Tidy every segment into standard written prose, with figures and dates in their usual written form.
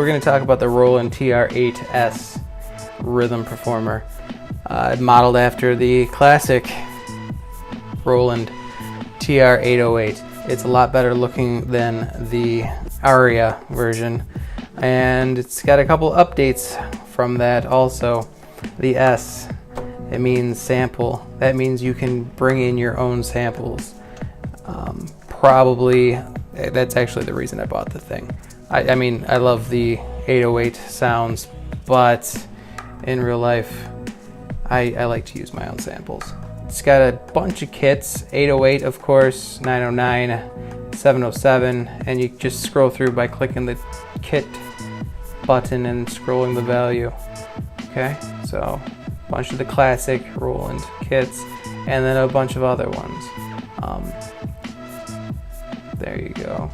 we're going to talk about the Roland TR8S Rhythm Performer, modeled after the classic Roland TR808. It's a lot better looking than the Aria version, and it's got a couple updates from that also. The S, it means sample. That means you can bring in your own samples. Probably, that's actually the reason I bought the thing. I mean, I love the 808 sounds, but in real life, I like to use my own samples. It's got a bunch of kits, 808 of course, 909, 707, and you just scroll through by clicking the kit button and scrolling the value. Okay, so a bunch of the classic Roland kits, and then a bunch of other ones. There you go.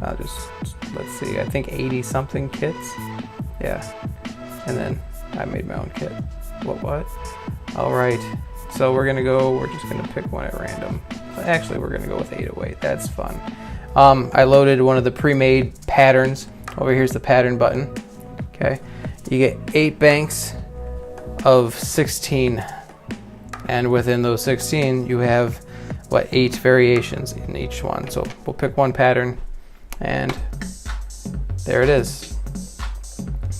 I'll just, let's see, I think 80 something kits. Yeah, and then I made my own kit. What? All right, so we're just gonna pick one at random. Actually, we're gonna go with 808, that's fun. I loaded one of the pre-made patterns. Over here's the pattern button. Okay, you get 8 banks of 16, and within those 16 you have 8 variations in each one. So we'll pick one pattern, and there it is.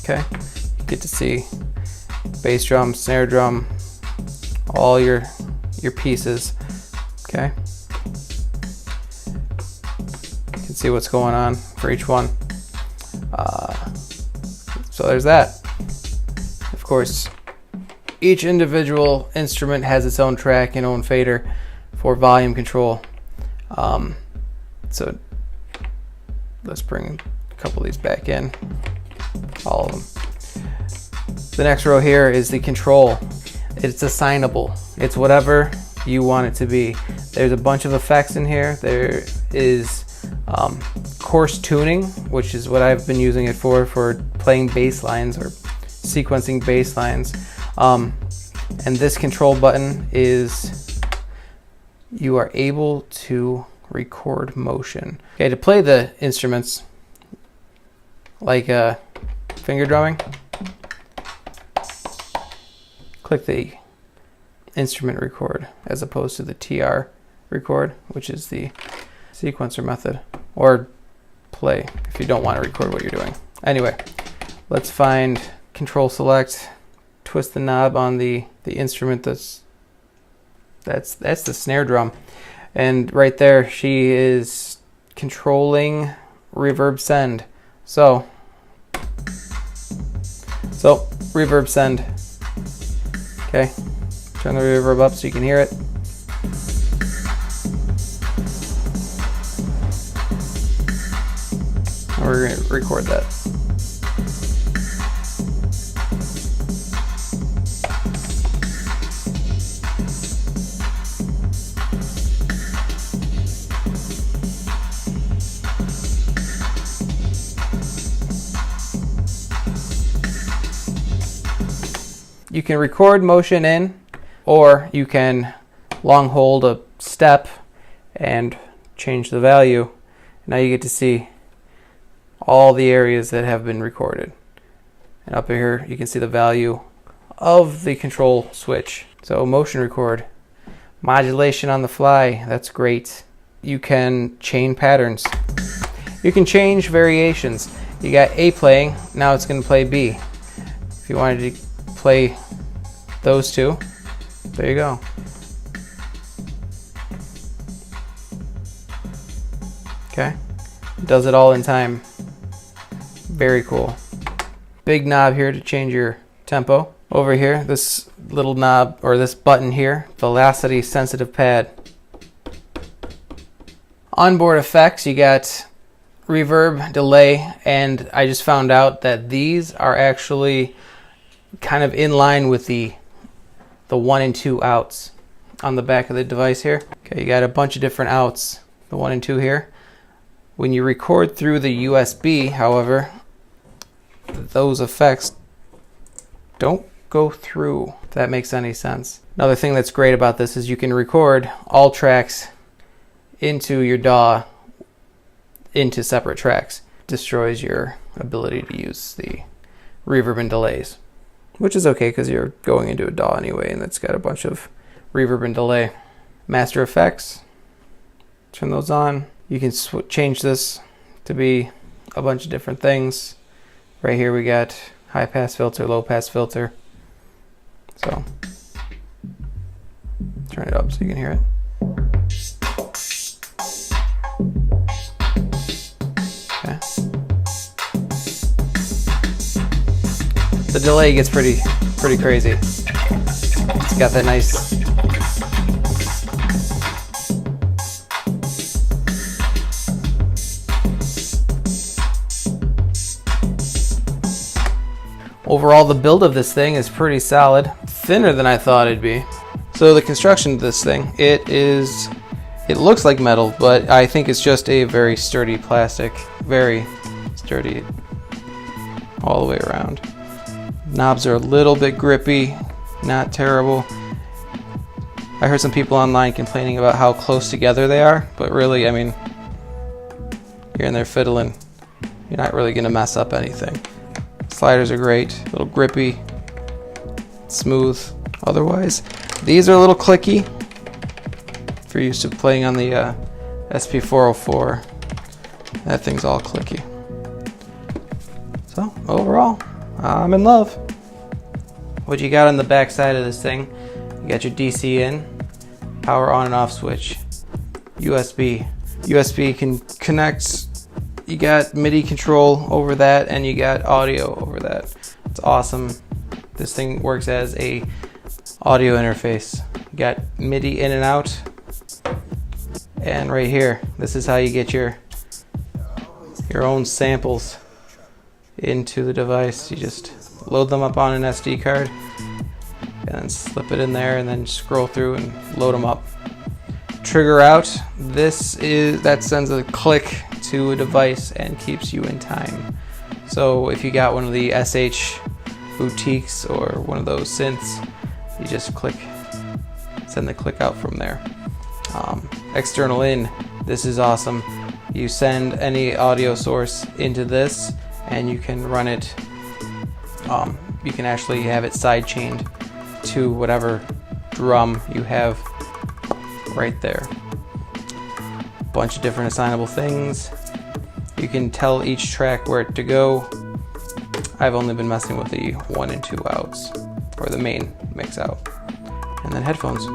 Okay, you get to see bass drum, snare drum, all your pieces. Okay, you can see what's going on for each one. So there's that. Of course, each individual instrument has its own track and own fader for volume control. So let's bring a couple of these back in, all of them. The next row here is the control. It's assignable. It's whatever you want it to be. There's a bunch of effects in here. There is coarse tuning, which is what I've been using it for playing bass lines or sequencing bass lines. And this control button is, you are able to record motion. Okay, to play the instruments, like finger drumming, click the instrument record as opposed to the TR record, which is the sequencer method, or play if you don't want to record what you're doing. Anyway, let's find control select, twist the knob on the instrument that's the snare drum, and right there she is controlling reverb send. So reverb send. Okay, turn the reverb up so you can hear it. And we're going to record that. You can record motion in, or you can long hold a step and change the value. Now you get to see all the areas that have been recorded. And up here you can see the value of the control switch. So motion record, modulation on the fly, that's great. You can chain patterns. You can change variations. You got A playing, now it's going to play B. If you wanted to play those two, there you go. Okay, does it all in time. Very cool. Big knob here to change your tempo. Over here, this little knob, or this button here, velocity sensitive pad. Onboard effects, you got reverb, delay, and I just found out that these are actually kind of in line with the 1 and 2 outs on the back of the device here. Okay, you got a bunch of different outs, the 1 and 2 here. When you record through the USB, however, those effects don't go through, if that makes any sense. Another thing that's great about this is you can record all tracks into your DAW into separate tracks. destroys your ability to use the reverb and delays, which is okay because you're going into a DAW anyway, and it's got a bunch of reverb and delay. Master effects, turn those on. You can change this to be a bunch of different things. Right here we got high pass filter, low pass filter. So turn it up so you can hear it. Okay. The delay gets pretty crazy. It's got that nice overall. The build of this thing is pretty solid, thinner than I thought it'd be. So the construction of this thing, it looks like metal, but I think it's just a very sturdy plastic, very sturdy all the way around. Knobs are a little bit grippy, not terrible. I heard some people online complaining about how close together they are, but really, I mean, you're in there fiddling, you're not really gonna mess up anything. Sliders are great, a little grippy, smooth. Otherwise, these are a little clicky. If you're used to playing on the SP404, that thing's all clicky. So overall, I'm in love. What you got on the back side of this thing, you got your DC in, power on and off switch, USB can connect. You got MIDI control over that, and you got audio over that. It's awesome. This thing works as a audio interface. You got MIDI in and out, and right here, this is how you get your own samples into the device. You just load them up on an SD card and then slip it in there, and then scroll through and load them up. Trigger out, that sends a click to a device and keeps you in time. So if you got one of the SH boutiques or one of those synths, you just send the click out from there. External in, this is awesome. You send any audio source into this, and you can run it, you can actually have it side chained to whatever drum you have right there. Bunch of different assignable things. You can tell each track where to go. I've only been messing with the 1 and 2 outs, or the main mix out. And then headphones.